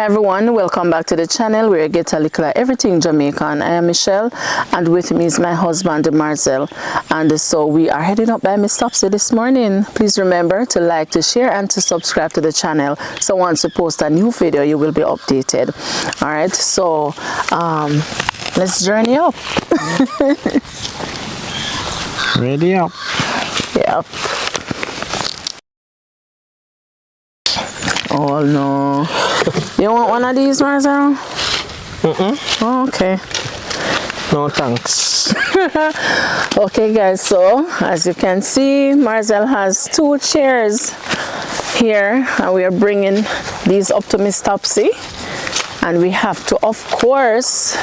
everyone, welcome back to the channel where you get a little of everything Jamaican. I am Michelle and with me is my husband Marcel, and so we are heading up by Miss Topsy this morning. Please remember to like, to share and to subscribe to the channel, so once we post a new video you will be updated. Alright, so let's journey up. Ready up. Yep. Oh no. You want one of these, Marcel? Oh, okay. No thanks. Okay guys, so as you can see, Marcel has 2 chairs here and we are bringing these up to Miss Topsy, and we have to of course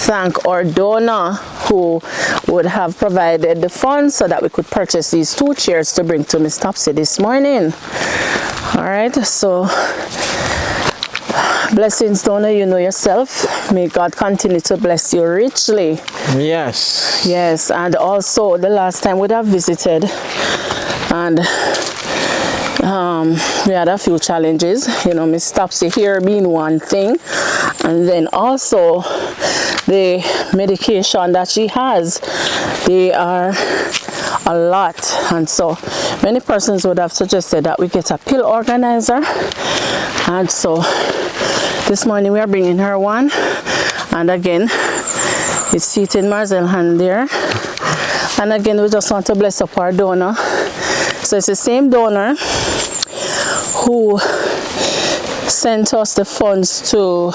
thank our donor who would have provided the funds so that we could purchase these 2 chairs to bring to Miss Topsy this morning. All right, so blessings, donor, you know yourself. May God continue to bless you richly. Yes. Yes, and also the last time we have visited, and we had a few challenges, you know, Miss Topsy here being one thing, and then also the medication that she has, they are a lot, and so many persons would have suggested that we get a pill organizer, and so this morning we are bringing her one, and again it's seated Marcel's hand there, and again we just want to bless up our donor. So it's the same donor who sent us the funds to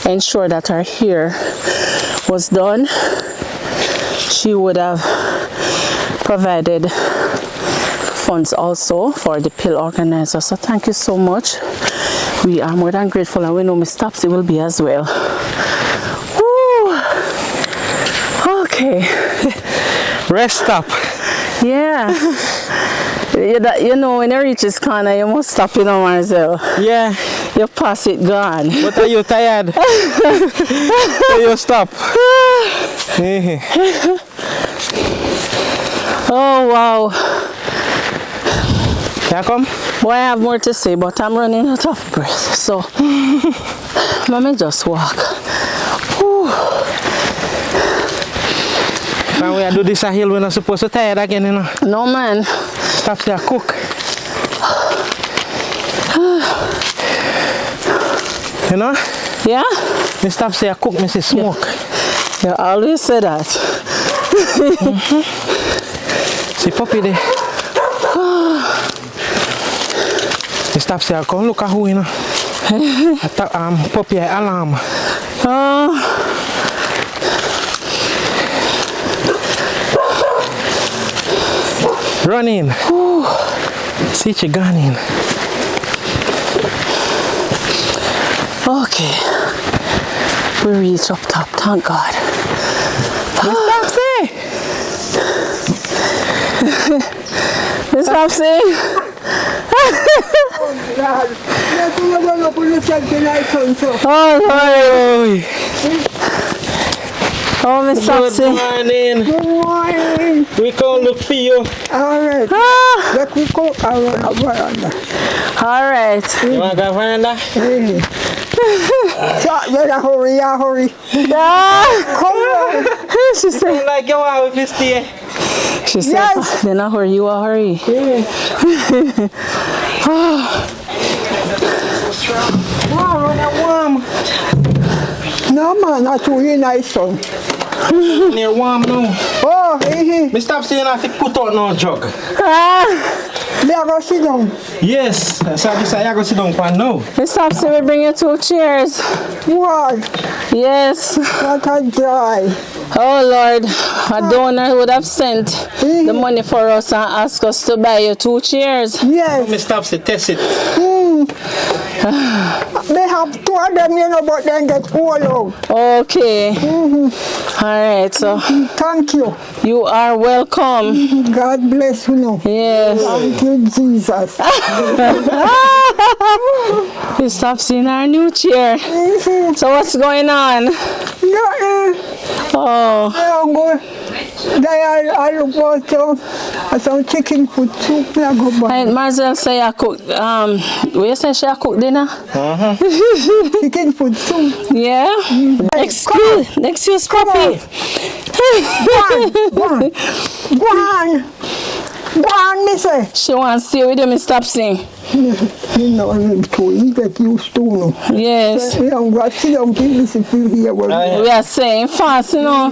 ensure that her hair was done. She would have provided funds also for the pill organizer. So thank you so much. We are more than grateful, and we know Miss Topsy will be as well. Woo. Okay. Rest up. Yeah. You know, when you reach this corner, you must stop, you know, Marcel. Yeah. You pass it, gone. But are you tired? So you stop. Oh, wow. Can I come? Boy, I have more to say, but I'm running out of breath. So, let me just walk. Whew. Now we do this a hill, we're not supposed to tired again, you know. No, man. Stop there, cook. You know? Yeah? Me stop say I cook, me say smoke. You always say that. See puppy there. Me stop say I come look at who, you know. Puppy alarm. Run in. See she gone in. Okay. We reach up top, thank God. Miss Topsy! Miss Topsy! Oh, Lord. Oh, Miss Topsy. Good morning. Good morning. We come look for you. All right. Let me go around veranda. All right. You want to go veranda? So, hurry. Yeah. Come on. She said, Like you want if you stay. she said, Yes. then I hurry, you a hurry. Warm. No, man, not too nice, son. Near warm now. Oh, Me stop saying I have to put out no jug. There go sit down. Yes. So I say I go sit down for now. Miss Topsy, we bring you 2 chairs. What? Yes. What a joy. Oh Lord, a donor would have sent the money for us and asked us to buy you 2 chairs. Yes. Me stop say test it. They have 2 of them, you know, but then get all out. Okay. All right, so Thank you. you are welcome. God bless you. Know. Yes. Thank you, Jesus. We stopped seeing our new chair. So what's going on? Oh. I look for some chicken food soup. And Marcel say I cook. We say she cook dinner. Chicken food soup. Yeah. Excuse, puppy. Go on, me say. She wants to stay with you, Miss Topsy. You know, I'm too get used to no. Yes. We are saying fast, you know.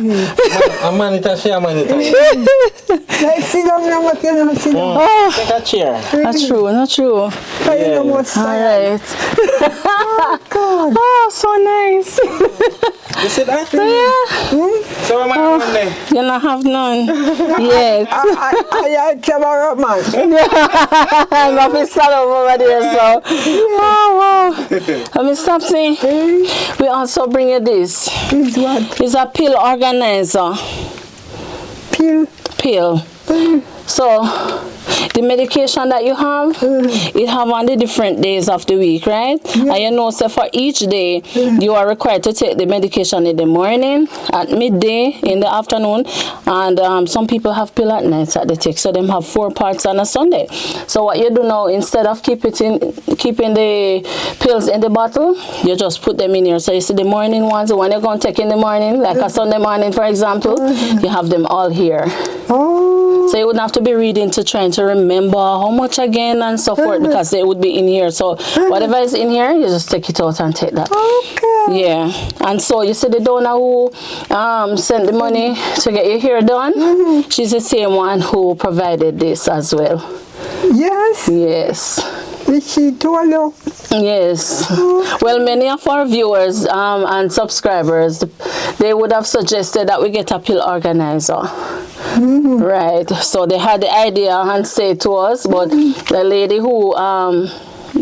Amanita, she Amanita. Let's sit down now, what you know, sit down. Oh, Take a chair. not true, not true. Yeah. All right. God. Oh, so nice. You see that? Yeah. So am I one day? You don't have none yet. I cameraman. I'm up over there, so. Oh, wow. Miss Topsy, we also bring you this. Is what? It's a pill organizer. Pill. So, the medication that you have, it have on the different days of the week, right? And you know, so for each day, you are required to take the medication in the morning, at midday, in the afternoon, and some people have pill at night that they take. So them have 4 parts on a Sunday. So what you do now, instead of keeping the pills in the bottle, you just put them in here. So you see the morning ones, the one you're going to take in the morning, like a Sunday morning, for example, you have them all here. So you wouldn't have to be reading to trying to remember how much again and so forth, because they would be in here. So whatever is in here, you just take it out and take that. Okay. Yeah. And so you see the donor who sent the money to get your hair done, she's the same one who provided this as well. Yes. Yes. She told you. Yes. Well, many of our viewers and subscribers, they would have suggested that we get a pill organizer. Right. So they had the idea and said to us, but the lady who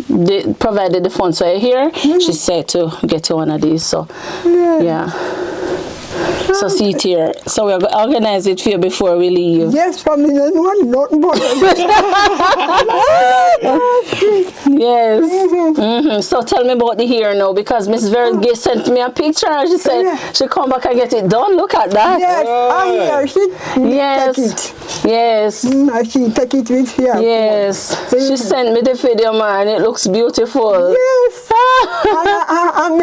they provided the funds for here, she said to get you one of these. So yeah. So see it here. So we're going to organize it for you before we leave. Yes, for me, no one, not more. Yes. So tell me about the hair now, because Miss Verge sent me a picture and she said she come back and get it done. Look at that. Yes, I hear she Yes. take it. Yes. She take it with her. Yes. She sent me the video, man. It looks beautiful. Yes. I'm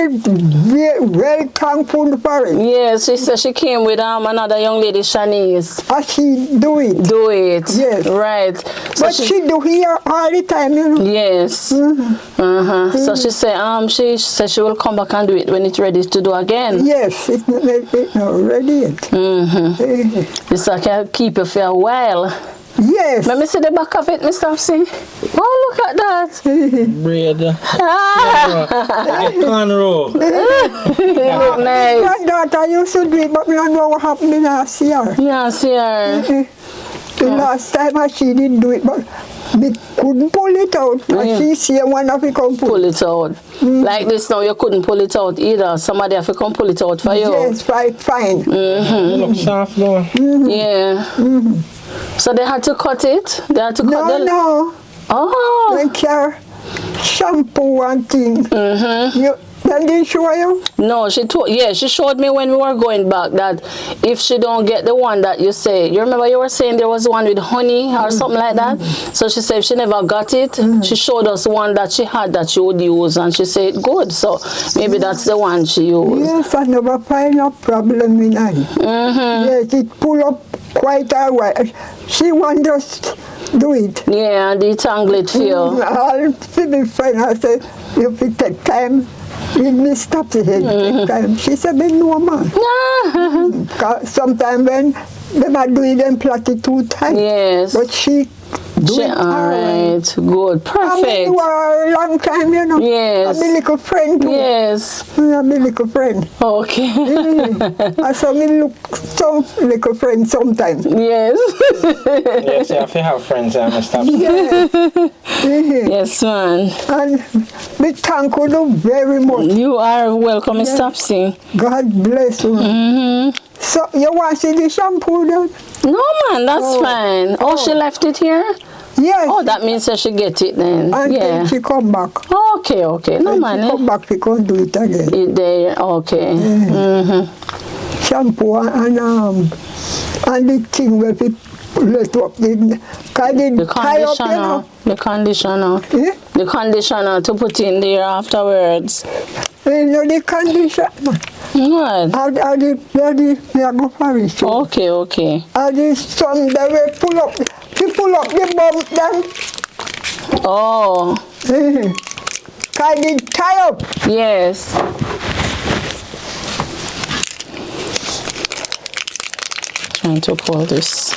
very thankful for it. Yes, she said she came with another young lady, Shanice. She do it. Do it. Yes. Right. So But she do here all the time, you know. Yes. So she said she said she will come back and do it when it's ready to do again. Yes, it's not ready yet. This I can keep it for a while. Yes. Let me see the back of it, Mr. Topsy. Oh, look at that. Bread. Cornrow. You look nice. My daughter used to do it, but we don't know what happened last year. Yes, here. The last time she didn't do it, but we couldn't pull it out. And she see one of it come Pull it out. Like this now, you couldn't pull it out either. Somebody have to come pull it out for you. Yes, fine. You look soft now. Yeah. So they had to cut it? They had to cut the... No. Oh. Like your shampoo and thing. Then they show you? No, she showed me when we were going back that if she don't get the one that you say, you remember you were saying there was one with honey or something like that? So she said if she never got it, she showed us one that she had that she would use, and she said good. So maybe that's the one she used. Yes, I never find a problem in it. Yes, it pull up quite a while. She want just do it. Yeah, and detangle it for you. I'll see my friend, I said, if it take time, let me stop the head. Take time. She said, no, man. Sometimes when they are doing them plot it 2 times. Yes. But she do it. All right, good, perfect. You are a long time, you know. Yes. I'm a little friend too. Yes. I'm a little friend. Okay. I saw me look so little friend sometimes. Yes. Yes, you have to have friends, Mr. Yes. Yes, man. And we thank you very much. You are welcome, Miss Topsy. God bless you. So you want to see the shampoo then? No, man, that's fine. Oh, she left it here? Yes. Oh, that means that she get it then. And Yeah. then she come back. Okay, okay. No When man. she come back, she can't do it again. It there. Okay. Mm-hmm. Shampoo and the thing where we let up the tie up, you know. The conditioner. Eh? The conditioner to put in there afterwards. You know the conditioner. Good. And the I go for it. So. Okay, okay. And the sun they will pull up the bump then. Oh, Can they tie up? yes. Trying to pull this.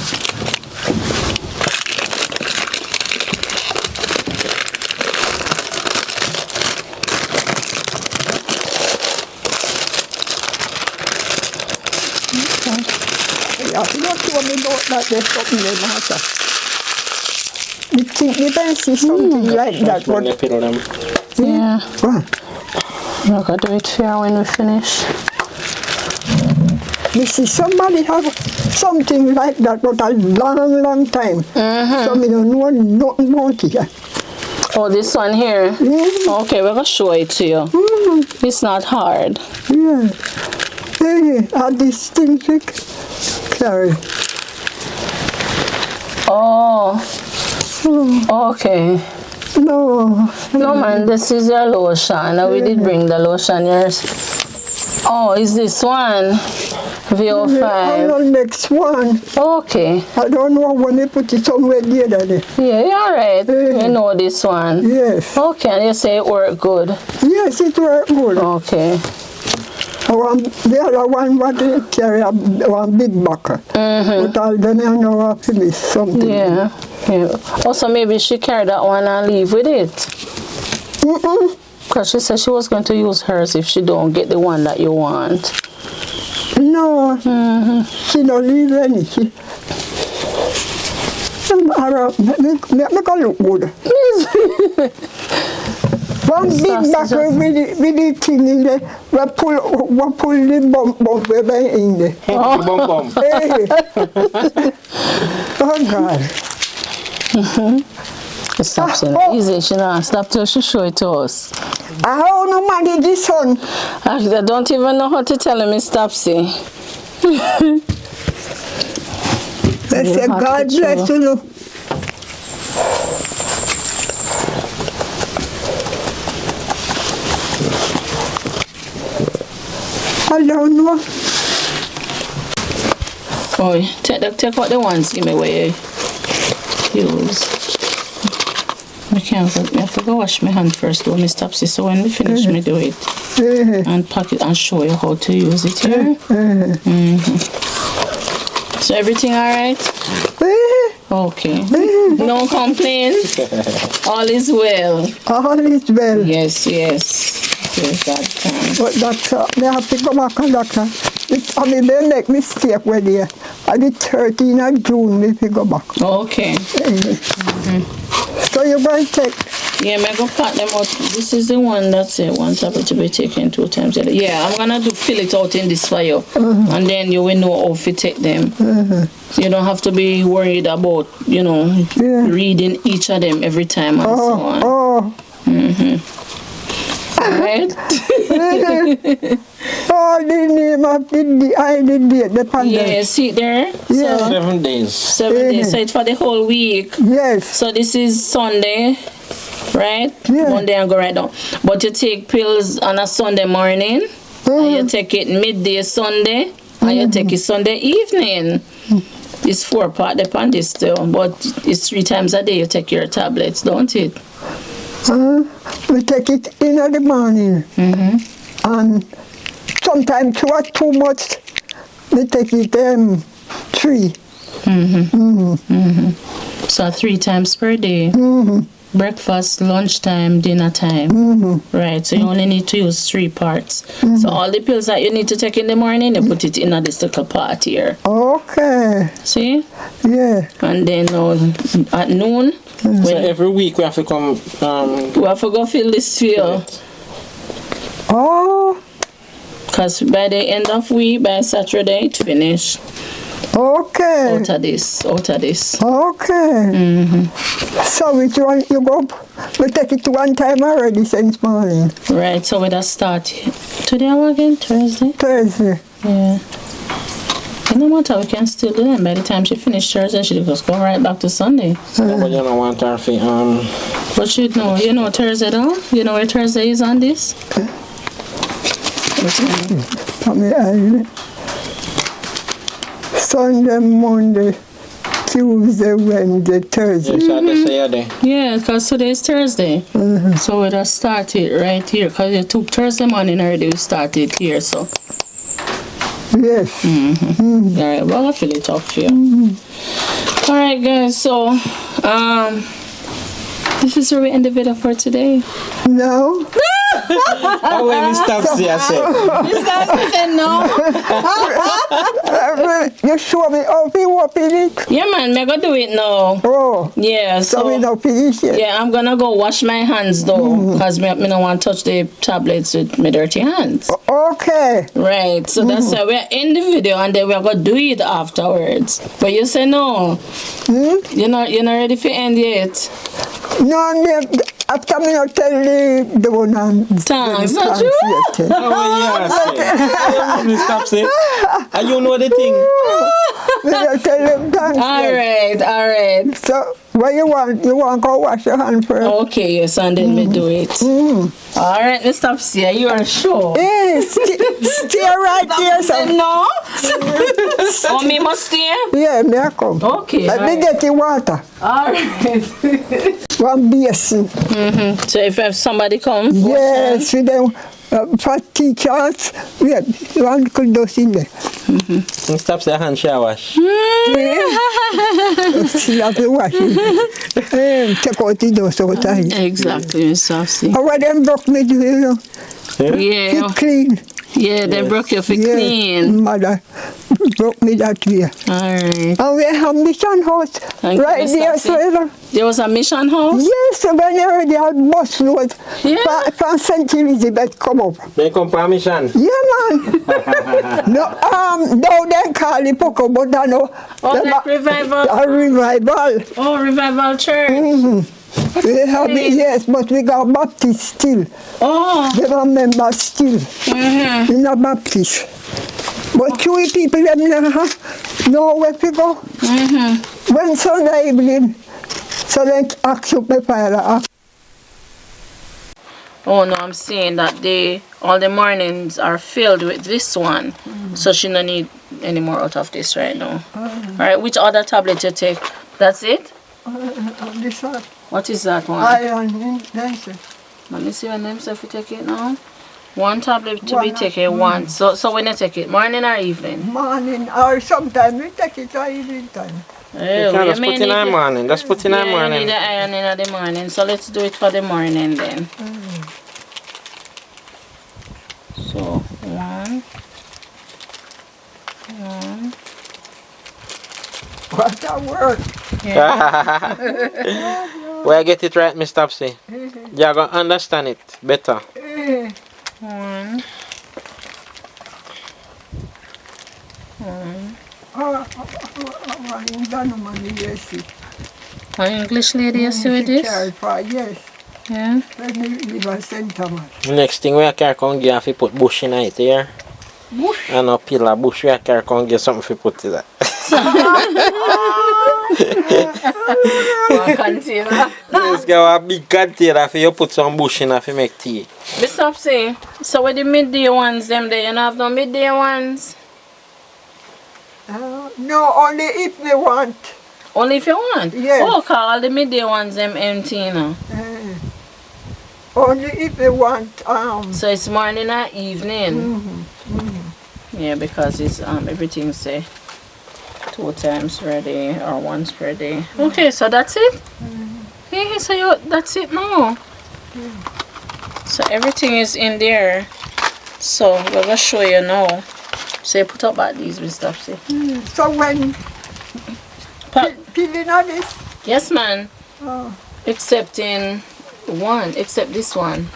Yeah, you don't tell me about that there's something in the matter. You think the best is something like that, but Yeah. What? We're going to do it fair when we finish. You see somebody have something like that but a long time. So me don't know nothing about it. Oh, this one here? Okay, we're going to show it to you. It's not hard. Yeah. And this thing carry. Oh. Okay. No. No man, this is your lotion. We did bring the lotion here. Oh, is this one? VO5. The next one. Okay. I don't know when they put it somewhere the other day. Yeah, you're alright. You know this one. Yes. Okay, and you say it worked good. Yes, it worked good. Okay. The other one what they carry one big bucket. But I'll then I know I finish something. Yeah. Also, maybe she carried that one and leave with it. Because she said she was going to use hers if she don't get the one that you want. No, she don't leave any. She make her look good. One big bucket with the thing in there, we pull the bump way in there. Hey. Oh God. Stop saying easy, she not stop till she show it to us. How no man did this one? Actually, I don't even know how to tell him it's Topsy. They say God bless you. I don't know. Oh, take out the ones, give me where you use. I have to go wash my hand first though, Miss Topsy, so when we finish, me do it. And pack it and show you how to use it here. So everything alright? Okay. No complaints? All is well? All is well. Yes, yes. Yes, that time. But doctor, they have to go back and doctor. I mean, they make mistake where they are. On the 13th of June, they have to go back. Okay. So you're going to take? Yeah, I'm going to cut them out. This is the one that's it. One tablet to be taken 2 times a day. Yeah, I'm going to fill it out in this for you. And then you will know how to take them. So you don't have to be worried about, reading each of them every time and so on. Alright? Oh, the name of the pandemic. Yeah, see there? Yeah. So, 7 days. 7 days. So it's for the whole week. Yes. So this is Sunday, right? Yeah. Monday and go right down. But you take pills on a Sunday morning, and you take it midday Sunday, and you take it Sunday evening. It's 4-part upon this still, but it's 3 times a day you take your tablets, don't it? We take it in the morning. And sometimes you are too much, we take it 3. So 3 times per day. Breakfast, lunchtime, dinner time. Right, so you only need to use 3 parts. So all the pills that you need to take in the morning, you put it in this little part here. Okay. See? Yeah. And then at noon, So every week we have to come. we have to go fill this field. Oh. Because by the end of week, by Saturday, it's finished. Okay. Out of this. Okay. So which one you go? We take it one time already since morning. Right, so we just start today again, Thursday? Thursday. Yeah. No matter, we can still do them. By the time she finished Thursday, she just go right back to Sunday. But you don't want her to, But you know Thursday though? You know where Thursday is on this? Sunday, Monday, Tuesday, Wednesday, Thursday. Yeah, because today is Thursday. So we just started right here. Because you took Thursday morning already, we started here, so. Yes. Alright, well, I fill it up for you. Alright, guys, so, this is where we end the video for today. No. Oh, let me stop see, I said. Mr. said no. You show me how to open it? Yeah, man, me go do it now. Oh. Yeah, So we so. don't finish it? Yeah, I'm gonna go wash my hands though, because me don't want to touch the tablets with my dirty hands. Okay. Right, so that's why we're in the video and then we're gonna do it afterwards. But you say no. You're not ready for end yet. No, after me not tell the one on Thanks, not true? Let me stop say. And you know the thing. Me not tell them thanks yet. Alright. So, what you want? You want to go wash your hand first? Okay, yes, and then we do it. Alright, Mr. Topsy, you are sure? Hey, stay right there, son. No? Oh, me must stay? Yeah, me I come. Okay. Let me get the water. Alright. One basin. So if somebody come? Yes, with them for teachers, we have one could do in there. Stop say hand shower. She have to wash it. Take out the dust out of it. Exactly, Mr. Topsy. How are them broke me, do you know? Yeah. It clean. Yeah, they broke your feet clean. Mother broke me that way. Alright. And we have mission house Thank you, right Miss there. Topsy. So, There was a mission house? yes, when you already had bus load Yeah. from St. Elizabeth come up. They come permission. Yeah, man. No, now they call it Poco, but I know. Oh, like revival? A revival. Oh, revival church. We have it, yes, but we got Baptist still. Oh. They are members still. We're not Baptist. But two people them know where to go. When Sunday evening, so they occupy the. Oh no, I'm saying that all the mornings are filled with this one. So she don't need any more out of this right now. Alright, which other tablet you take? That's it? This one. What is that one? Iron. Let me see when them say if you take it now. One tablet to be taken once. So when you take it, morning or evening? Morning, or sometimes we take it or evening time. You can just put in the morning. Just put in the You morning. need the iron in the morning. So let's do it for the morning then. So one. What a word. Where I get it right, Mr. Topsy? You're going to understand it better. One. An English lady, you see with this? Yes. Yeah. Let me leave a sentiment. Next thing we can come give you put bush in it here. Bush? And a pillar bush we can come give something to put to that. One container. Let's go a big container for you put some bush in if you make tea. Mr. Topsy, so with the midday ones, them there, you don't have no midday ones? No, only if they want. Only if you want? Yes. Oh, cause all the midday ones, them empty, you know. Only if they want. So it's morning or evening? Yeah, because it's everything say 2 times per day or once per day. Okay, so that's it? Okay, so that's it now. So everything is in there. So we're gonna show you now. So you put up at these, Mr. Topsy. So when peeling on this? Yes, man. Oh. Except this one.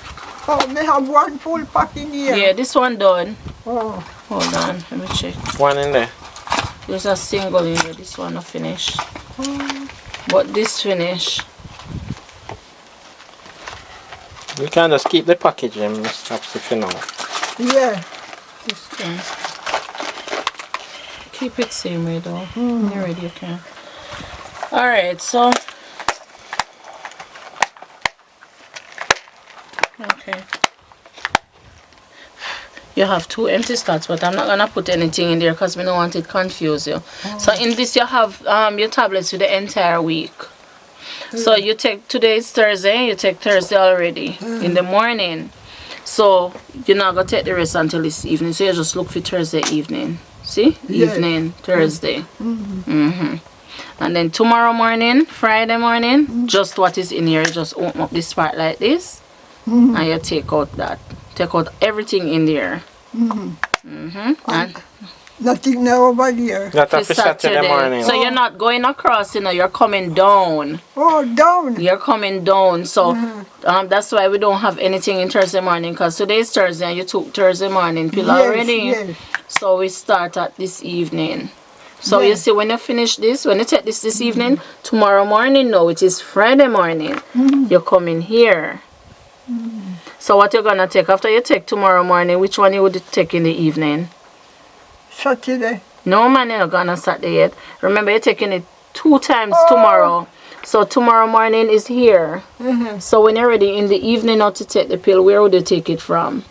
Oh, they have one full pack in here. Yeah, this one done. Oh. Hold on, let me check. One in there. There's a single in there. This one not finished. But this finish. You can just keep the packaging, Miss Topsy, for now. Yeah. This thing. Keep it same way though. When you're ready, you can. Alright, so. Okay. You have 2 empty slots, but I'm not gonna put anything in there because we don't want it to confuse you. So in this you have your tablets for the entire week. So you take today's Thursday, you take Thursday already in the morning. So you're not gonna take the rest until this evening. So you just look for Thursday evening. See? Yes. Evening, Thursday. And then tomorrow morning, Friday morning, just what is in here, just open up this part like this. And you take out that. Take out everything in there. And Nothing now over here. That for Saturday morning. So you're not going across, you know, you're coming down. Oh, down. You're coming down. So that's why we don't have anything in Thursday morning, because today's Thursday and you took Thursday morning pill already. Yes. So we start at this evening. So you see, when you finish this, when you take this evening, tomorrow morning, no, which is Friday morning, you're coming here. So what you're gonna take after you take tomorrow morning, which one you would take in the evening? Saturday. No, man, you're not gonna Saturday yet. Remember, you're taking it 2 times tomorrow. So tomorrow morning is here. So when you're ready in the evening not to take the pill, where would you take it from?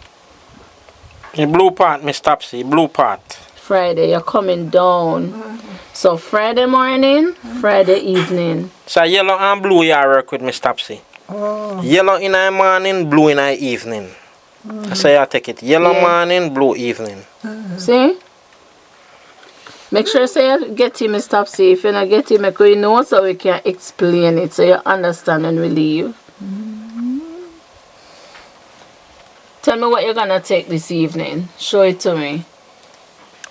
The blue part, Miss Topsy, blue part. Friday, you're coming down. So Friday morning, Friday evening. So yellow and blue you work with, Miss Topsy. Yellow in the morning, blue in the evening. So you take it yellow morning, blue evening. See? Make sure you get him, Miss Topsy. If you not get him, make you know so we can explain it so you understand when we leave. Tell me what you're gonna take this evening. Show it to me.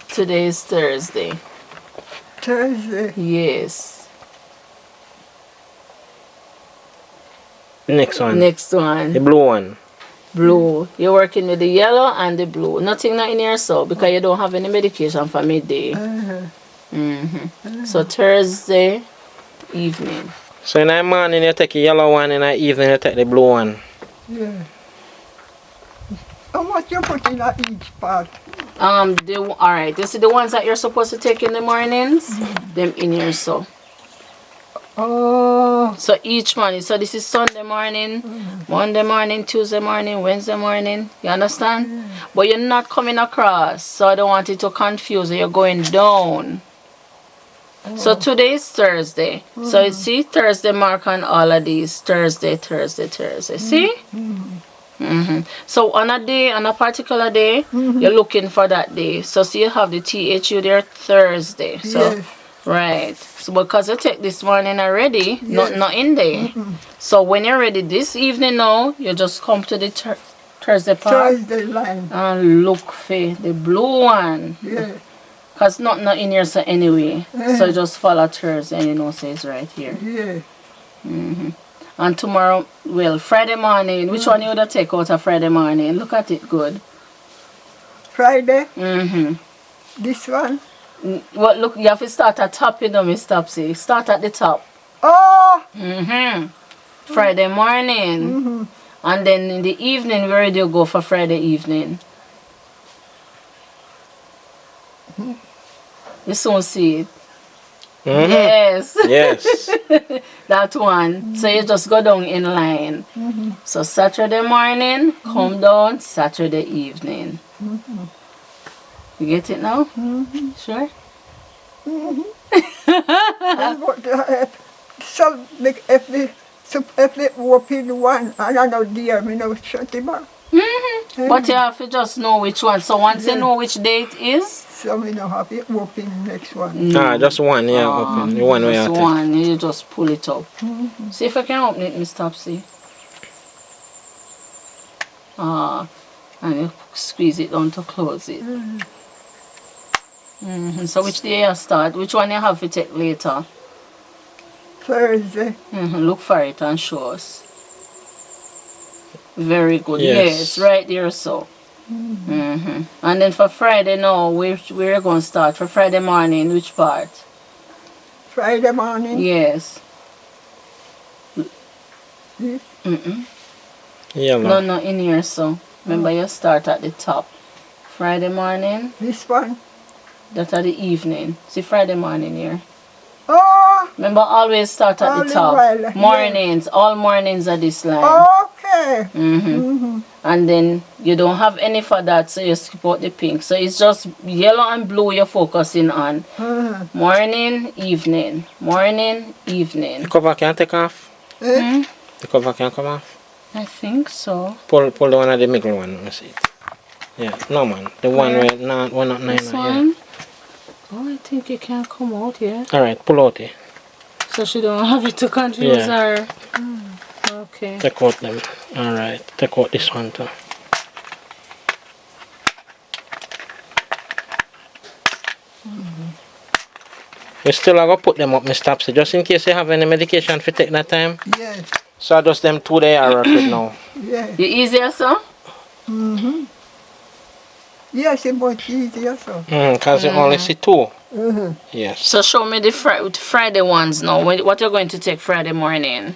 Today is Thursday. Thursday. Yes. Next one. Next one. The blue one. Blue. You're working with the yellow and the blue. Nothing not in here so because you don't have any medication for midday. So Thursday evening. So in the morning you take the yellow one, in the evening you take the blue one. Yeah. And what you put in at each part? Alright, you see the ones that you're supposed to take in the mornings? Them in here so. Oh. So each morning, so this is Sunday morning, Monday morning, Tuesday morning, Wednesday morning. You understand? But you're not coming across, so I don't want it to confuse you. You're going down. So today is Thursday. So you see Thursday mark on all of these. Thursday, Thursday, Thursday. See? So on a day, on a particular day, you're looking for that day. So see you have the THU there Thursday. So right. So because you take this morning already, not in there. So when you're ready this evening now, you just come to the Thursday part. Thursday line. And look for the blue one. Yeah. Because not in here so anyway. So just follow Thursday and you know so it's right here. Yeah. And tomorrow, well, Friday morning, which one you would take out of Friday morning? Look at it good. Friday. This one. Well, look, you have to start at top, you know, Miss Topsy. Start at the top. Oh. Friday morning. And then in the evening, where do you go for Friday evening? You soon see it. Yes. Yes. That one. So you just go down in line. So Saturday morning, come down, Saturday evening. You get it now? Sure? So if they open one, and I know dear, me know shut him up. But you have to just know which one. So once you know which day it is, so we know have it open next one. Just one, open. The one way just out. one, you just pull it up. See if I can open it, Miss Topsy. And you squeeze it down to close it. So which day you start? Which one you have to take later? Thursday. Look for it and show us. Very good. Yes. Yes, right there so. And then for Friday now, we're going to start. For Friday morning, which part? Friday morning. Yes. This. Yellow. No, in here, so. Remember, you start at the top. Friday morning, This one. that's at the evening. See, Friday morning here. Oh, Remember, always start at All the the top. while, Mornings, all mornings are this line. okay. And then you don't have any for that, so you skip out the pink. So it's just yellow and blue you're focusing on. Morning, evening. Morning, evening. The cover can take off. Eh? The cover can come off. I think so. Pull the one of the middle one. Let me see it. Yeah, no man. The one where not one not nine. This Yeah. one? Oh, I think it can come out here. Alright, pull out it. So she don't have it to confuse Yeah. her. Okay. Take out them. Alright, take out this one too. We still are going to put them up, Miss Topsy, just in case you have any medication for take that time. Yes. So just them 2 days I work with now. Yes. You easier, so? Yes, it's much easier, so. Because you only see 2. Yes. So show me the Friday ones now. What you're going to take Friday morning?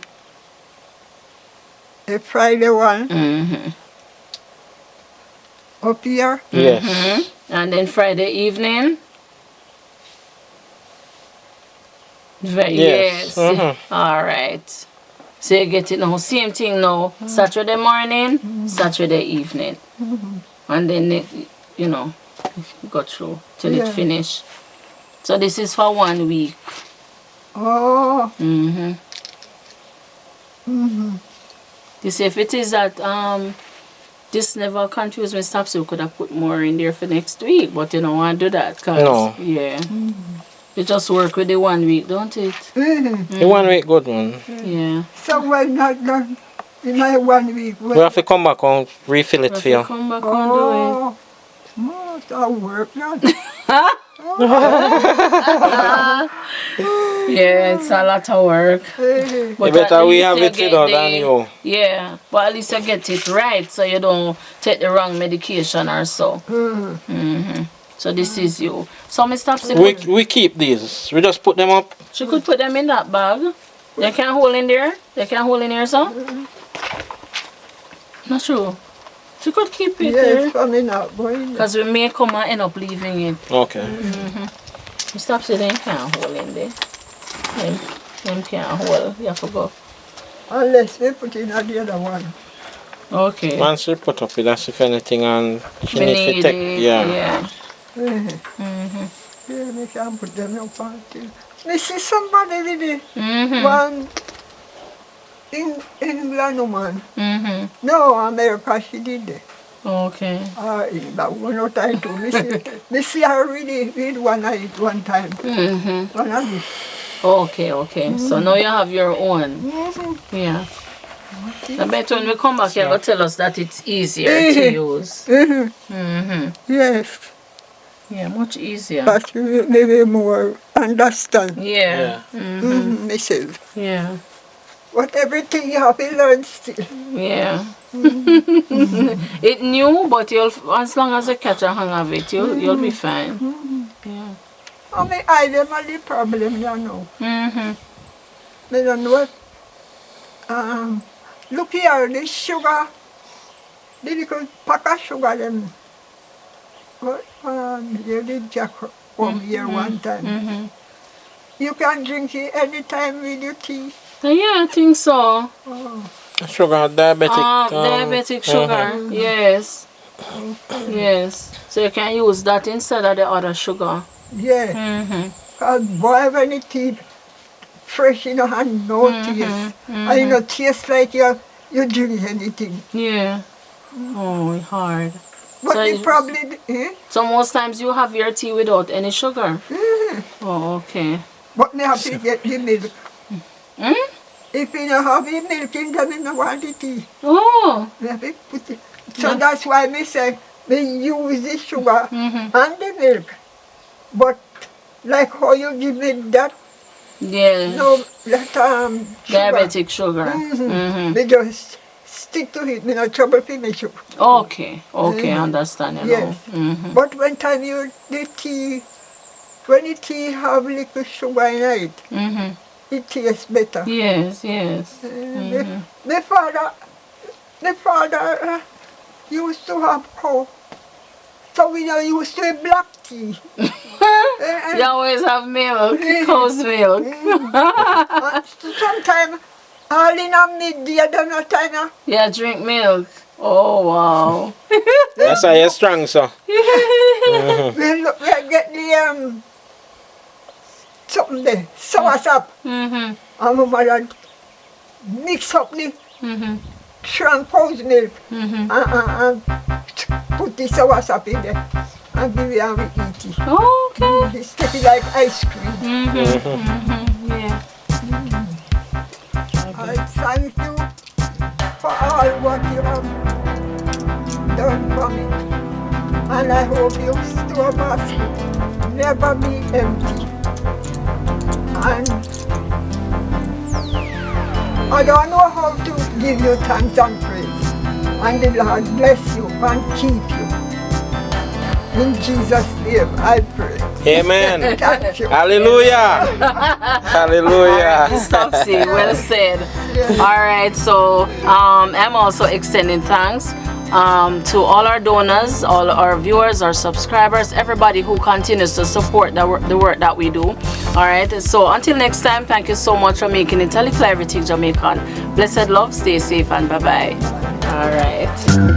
The Friday one. Up here. Yes. And then Friday evening? Yes. Yes. All right. So you get it now. Same thing now. Saturday morning, Saturday evening. And then, you know, go through till it finish. So this is for 1 week. Oh. You see, if it is that this never confused me, Topsy, we could have put more in there for next week, but you don't want to do that. Cause, No. Yeah. You just work with the 1 week, don't it? The 1 week good one. Yeah. So we're not done in my 1 week. We have to come back and refill it for you. Come back and do it. Oh, that work now. Yeah, it's a lot of work. But better at we least have you it get figured than you. Yeah, but at least you get it right so you don't take the wrong medication or so. So this is you. So Miss Topsy, We keep these. We just put them up. she could put them in that bag. They can't hold in there. They can't hold in here, so? Not true. She could keep it there. Yes, coming up, boy. Because we may come and end up leaving it. Okay. Miss Topsy, they can't hold in there. Them can't hold. You have to go. Unless they put in the other one. Okay. Once you put up with us, if anything, and she We needs to need take. it. Yeah. Yeah, we can put them up on too. Me see somebody with it. One in England woman. No, America she did it. Okay. In that one or time too. Me see her really with one eye one time. One of it. Okay. So now you have your own. Yeah. I bet when we come back, you're going to tell us that it's easier to use. Yes. Yeah, much easier. But maybe more understand Yeah. myself. Yeah. But everything you have to learn still. Yeah. It new, but you'll as long as you catch a hang of it, you'll be fine. Yeah. I mean, I them are the problem, you know. They don't know what. Look here, the sugar, the little pack of sugar them. What? You did Jack home here one time. You can drink it anytime with your tea. Yeah, I think so. Sugar, diabetic. Diabetic sugar. Yes. Yes. So you can use that instead of the other sugar. Yeah. Because boy, when it tea fresh, you know, and no taste. And you know, taste like you drink anything. Yeah. Oh, hard. But So the problem, So most times you have your tea without any sugar. Oh, okay. but they have to get the milk. If you don't have the milk in them, you don't want the tea. Oh. They have to put it. So that's why me say, they use the sugar and the milk. But like how you give me that, Yeah. no, that sugar. Diabetic sugar. They just stick to it. Me no trouble for me too. Okay, okay, understand. You Yes. know. But when time the tea, when the tea have little sugar in it, it tastes better. Yes, yes. The father used to have cow. So we don't used to have black tea. You always have milk, cow's milk. Sometimes all in a midday, I don't know time. Yeah, drink milk. Oh, wow. That's why you're strong, so. We get the something there, sauce up. And my mother mix up the strong cow's milk and put the sauce up in there and give it and we eat it. Okay. It's tasty like ice cream. Yeah. I thank you for all what you have done for me. And I hope your store basket never be empty. And I don't know how to give you thanks and praise. And the Lord bless you and keep you. In Jesus' name I pray. Amen. Thank you. Hallelujah. Hallelujah. Miss Topsy, well said. All right, so I'm also extending thanks to all our donors, all our viewers, our subscribers, everybody who continues to support the work that we do. All right, so until next time, thank you so much for making it Likkle Everyting Jamaican. Blessed love, stay safe, and bye-bye. All right.